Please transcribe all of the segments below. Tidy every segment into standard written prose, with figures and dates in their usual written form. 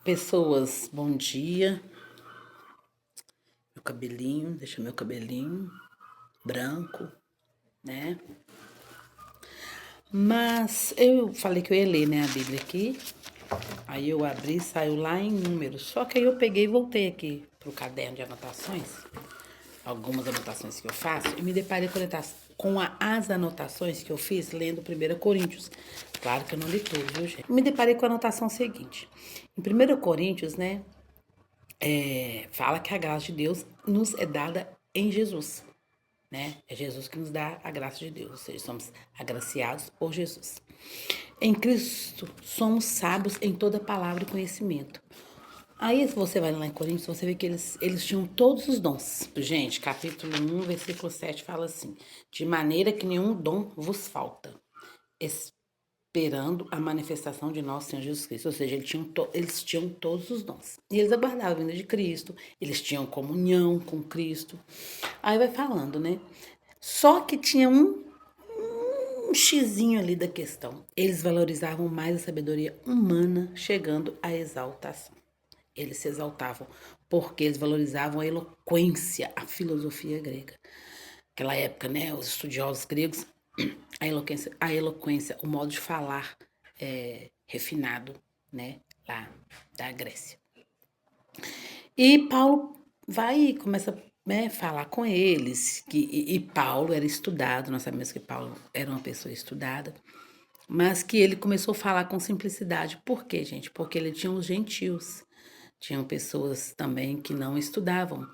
Pessoas, bom dia. Meu cabelinho, deixa meu cabelinho branco, né? Mas eu falei que eu ia ler, né, a Bíblia aqui. Aí eu abri, saiu lá em números. Só que aí eu peguei e voltei aqui pro caderno de anotações, algumas anotações que eu faço, e me deparei com as anotações que eu fiz lendo 1 Coríntios. Claro que eu não li tudo, viu, gente? Me deparei com a anotação seguinte. Em 1 Coríntios, né, fala que a graça de Deus nos é dada em Jesus, né? É Jesus que nos dá a graça de Deus, ou seja, somos agraciados por Jesus. Em Cristo somos sábios em toda palavra e conhecimento. Aí, se você vai lá em Coríntios, você vê que eles tinham todos os dons. Gente, capítulo 1, versículo 7 fala assim: de maneira que nenhum dom vos falta, esperando a manifestação de nosso Senhor Jesus Cristo. Ou seja, eles tinham todos os dons. E eles aguardavam a vinda de Cristo, eles tinham comunhão com Cristo. Aí vai falando, né? Só que tinha um xizinho ali da questão. Eles valorizavam mais a sabedoria humana, chegando à exaltação. Eles se exaltavam porque eles valorizavam a eloquência, a filosofia grega. Aquela época, né? Os estudiosos gregos, a eloquência, o modo de falar refinado, né? Lá da Grécia. E Paulo vai e começa a falar com eles. E Paulo era estudado, nós sabemos que Paulo era uma pessoa estudada, mas que ele começou a falar com simplicidade. Por quê, gente? Porque ele tinha os gentios, tinham pessoas também que não estudavam,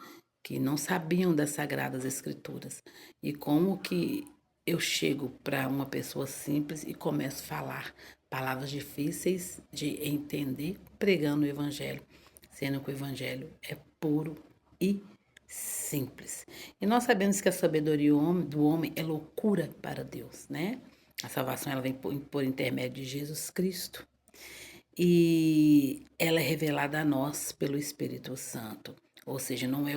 que não sabiam das Sagradas Escrituras. E como que eu chego para uma pessoa simples e começo a falar palavras difíceis de entender, pregando o Evangelho, sendo que o Evangelho é puro e simples. E nós sabemos que a sabedoria do homem é loucura para Deus, né? A salvação ela vem por intermédio de Jesus Cristo e ela é revelada a nós pelo Espírito Santo. Ou seja, não é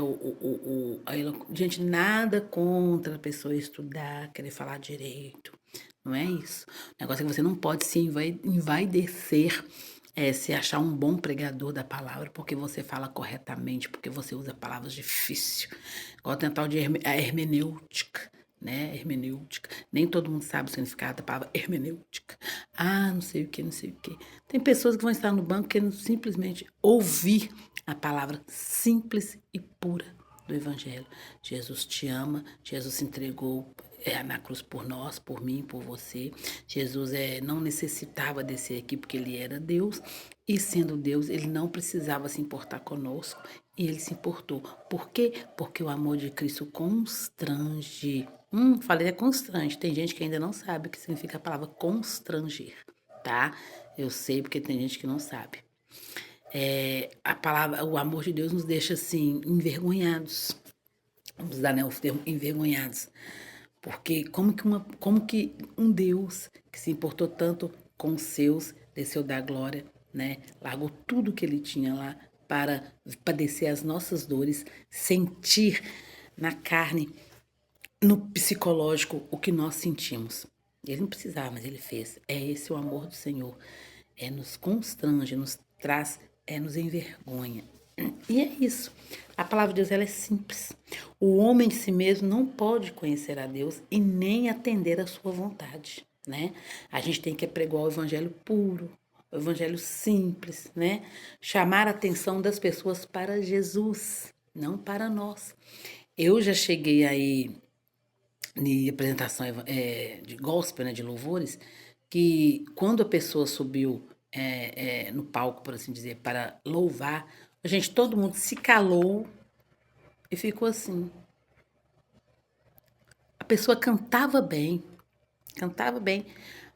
gente, nada contra a pessoa estudar, querer falar direito. Não é isso. O negócio é que você não pode se envaidecer, se achar um bom pregador da palavra, porque você fala corretamente, porque você usa palavras difíceis. Igual tem a tal de a hermenêutica, né? Hermenêutica. Nem todo mundo sabe o significado da palavra hermenêutica. Ah, não sei o que, não sei o que. Tem pessoas que vão estar no banco querendo simplesmente ouvir a palavra simples e pura do Evangelho. Jesus te ama, Jesus se entregou na cruz por nós, por mim, por você. Jesus não necessitava descer aqui porque ele era Deus, e sendo Deus, ele não precisava se importar conosco, e ele se importou. Por quê? Porque o amor de Cristo constrange. Falei constrange. Tem gente que ainda não sabe o que significa a palavra constranger, tá? Eu sei porque tem gente que não sabe. A palavra, o amor de Deus nos deixa assim envergonhados. Vamos dar, né, o termo envergonhados. Porque como que um Deus que se importou tanto com os seus, desceu da glória, né? Largou tudo que ele tinha lá para padecer as nossas dores, sentir na carne, no psicológico, o que nós sentimos. Ele não precisava, mas ele fez. É esse o amor do Senhor. Nos constrange, nos traz, nos envergonha. E é isso. A palavra de Deus ela é simples. O homem de si mesmo não pode conhecer a Deus e nem atender à sua vontade, né? A gente tem que pregar o evangelho puro, o evangelho simples, né? Chamar a atenção das pessoas para Jesus, não para nós. Eu já cheguei aí de apresentação de gospel, né, de louvores, que quando a pessoa subiu no palco, por assim dizer, para louvar, gente, todo mundo se calou e ficou assim. A pessoa cantava bem,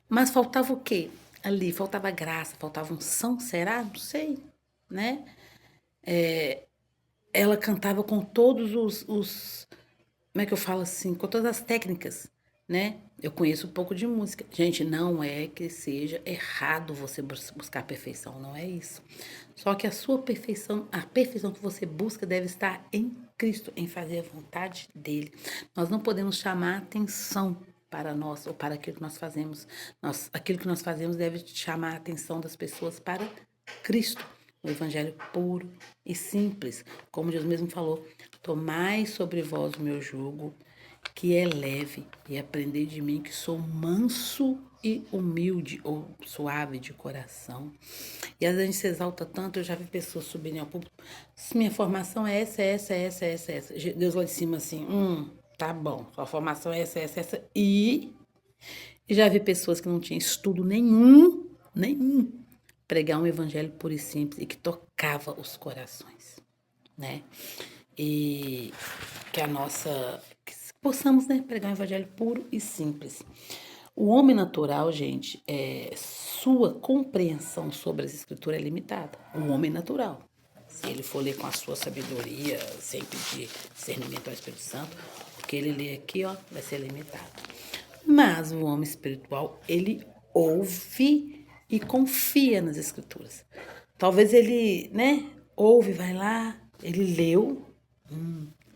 mas faltava o quê? Ali, faltava graça, faltava unção, será? Não sei, né? Ela cantava com todos como é que eu falo assim, com todas as técnicas, né? Eu conheço um pouco de música. Gente, não é que seja errado você buscar perfeição, não é isso. Só que a sua perfeição, a perfeição que você busca deve estar em Cristo, em fazer a vontade dele. Nós não podemos chamar atenção para nós ou para aquilo que nós fazemos. Aquilo que nós fazemos deve chamar a atenção das pessoas para Cristo. um evangelho puro e simples. Como Deus mesmo falou, tomai sobre vós o meu jugo, que é leve, e aprendei de mim, que sou manso e humilde, ou suave de coração. E às vezes a gente se exalta tanto, eu já vi pessoas subirem ao público, minha formação é essa. Deus lá de cima assim, tá bom, sua formação é essa. E já vi pessoas que não tinham estudo nenhum, pregar um evangelho puro e simples e que tocava os corações, né? E que que possamos, né, pregar um evangelho puro e simples. O homem natural, gente, sua compreensão sobre as escrituras é limitada. O homem natural. Se ele for ler com a sua sabedoria, sem pedir discernimento ao Espírito Santo, o que ele lê aqui, ó, vai ser limitado. Mas o homem espiritual, ele ouve e confia nas escrituras. Talvez ele, né, ouve, vai lá, ele leu,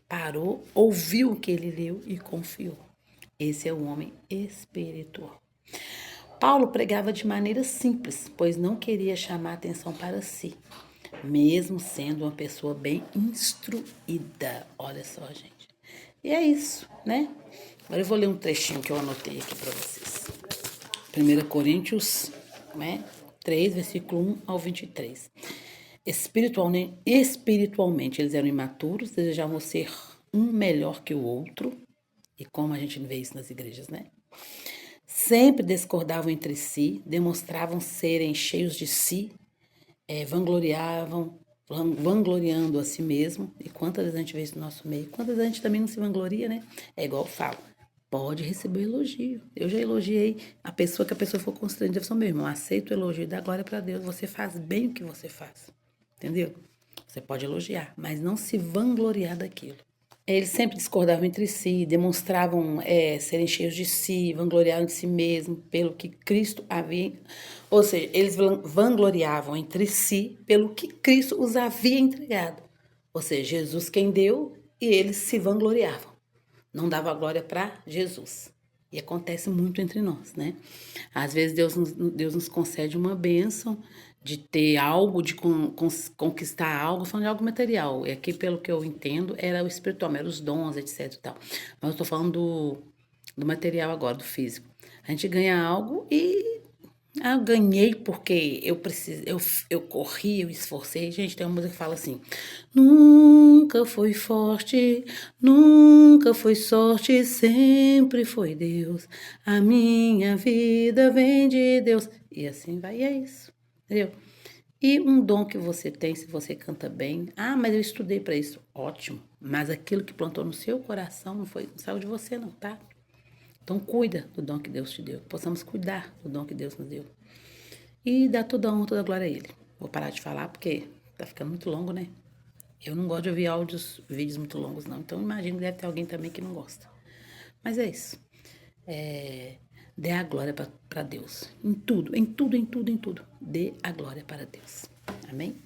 parou, ouviu o que ele leu e confiou. Esse é o homem espiritual. Paulo pregava de maneira simples, pois não queria chamar atenção para si, mesmo sendo uma pessoa bem instruída. Olha só, gente. E é isso, né? Agora eu vou ler um trechinho que eu anotei aqui para vocês. 1 Coríntios, né? 3, versículo 1 ao 23. Espiritualmente, eles eram imaturos, desejavam ser um melhor que o outro, e como a gente vê isso nas igrejas, né? Sempre discordavam entre si, demonstravam serem cheios de si, vangloriando a si mesmo. E quantas vezes a gente vê isso no nosso meio? Quantas vezes a gente também não se vangloria, né? É igual eu falo, pode receber elogio. Eu já elogiei a pessoa que a pessoa for constrangida. Eu falo, meu irmão, aceita o elogio, dá glória para Deus, você faz bem o que você faz. Entendeu? Você pode elogiar, mas não se vangloriar daquilo. Eles sempre discordavam entre si, demonstravam serem cheios de si, vangloriavam de si mesmo pelo que Cristo havia. Ou seja, eles vangloriavam entre si pelo que Cristo os havia entregado. Ou seja, Jesus quem deu e eles se vangloriavam. Não dava glória para Jesus. E acontece muito entre nós, né? Às vezes Deus nos concede uma bênção de ter algo, de conquistar algo, falando de algo material. E aqui, pelo que eu entendo, era o espiritual, eram os dons, etc e tal. Mas eu tô falando do material agora, do físico. A gente ganha algo e eu ganhei porque eu preciso, eu corri, eu esforcei. Gente, tem uma música que fala assim: nunca foi forte, nunca foi sorte, sempre foi Deus. A minha vida vem de Deus. E assim vai, e é isso, entendeu? E um dom que você tem, se você canta bem, mas eu estudei para isso, ótimo. Mas aquilo que plantou no seu coração não saiu de você, não, tá? Então, cuida do dom que Deus te deu. Possamos cuidar do dom que Deus nos deu. E dar toda a honra, toda a glória a Ele. Vou parar de falar porque tá ficando muito longo, né? Eu não gosto de ouvir vídeos muito longos, não. Então, imagino que deve ter alguém também que não gosta. Mas é isso. Dê a glória para Deus. Em tudo. Dê a glória para Deus. Amém?